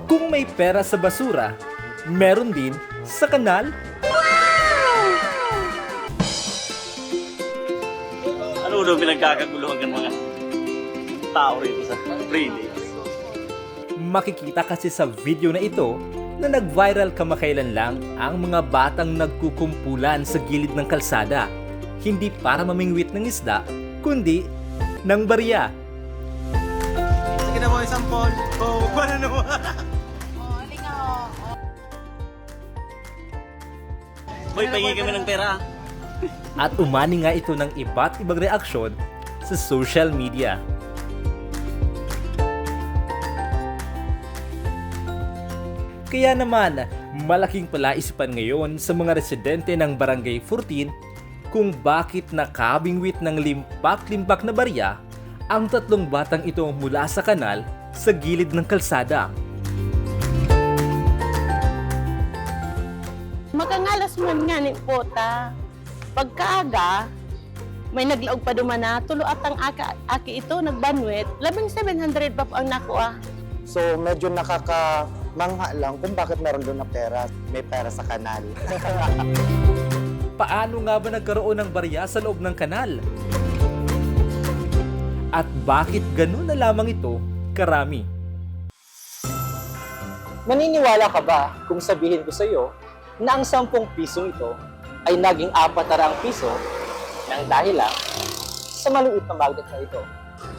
Kung may pera sa basura, meron din sa kanal. Ano daw pinagkakaguluhan ng mga tao rito sa Brady? Makikita kasi sa video na ito na nag-viral kamakailan lang ang mga batang nagkukumpulan sa gilid ng kalsada. Hindi para mamingwit ng isda, kundi ng barya. Sige na mo, isang pol. Oh, paano naman? Boy, pahingi kami ng pera. At umani nga ito ng iba't ibang reaksyon sa social media. Kaya naman, malaking palaisipan ngayon sa mga residente ng Barangay 14 kung bakit nakabingwit ng limpak-limpak na barya ang tatlong batang ito mula sa kanal sa gilid ng kalsada. Makangalas man nga ni pota. Pagkaaga, may naglaog pa dumana, tulo atang aki ito, nagbanwit, 700 pa po ang nakuha. So medyo nakakamangha lang kung bakit meron doon na pera. May pera sa kanal. Paano nga ba nagkaroon ng barya sa loob ng kanal? At bakit ganun na lamang ito karami? Maniniwala ka ba kung sabihin ko sa iyo na ang 10 pisong ito ay naging 400 piso ng dahil lang sa maliit na magnet na ito?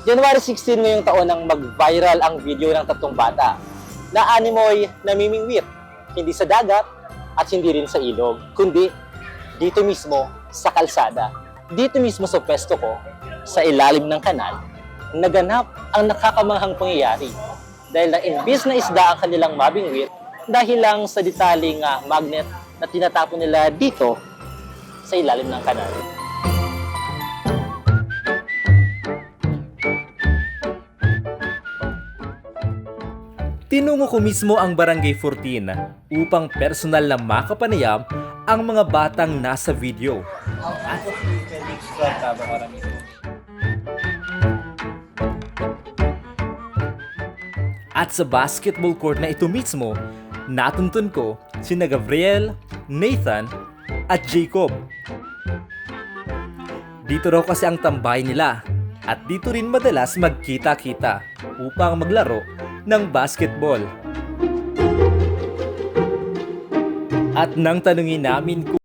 January 16 ngayong taon nang mag-viral ang video ng tatlong bata na animoy namimingwit, hindi sa dagat at hindi rin sa ilog, kundi dito mismo sa kalsada. Dito mismo sa pwesto ko, sa ilalim ng kanal, naganap ang nakakamanghang pangyayari dahil na imbis na isda ang kanilang mabingwit dahil lang sa detaling magnet na tinatapon nila dito sa ilalim ng kanal. Tinungo ko mismo ang Barangay 14 upang personal na makapanayam ang mga batang nasa video. At sa basketball court na ito mismo, natuntun ko sina Gabriel, Nathan, at Jacob. Dito raw kasi ang tambay nila at dito rin madalas magkita-kita upang maglaro ng basketball. At nang tanungin namin kung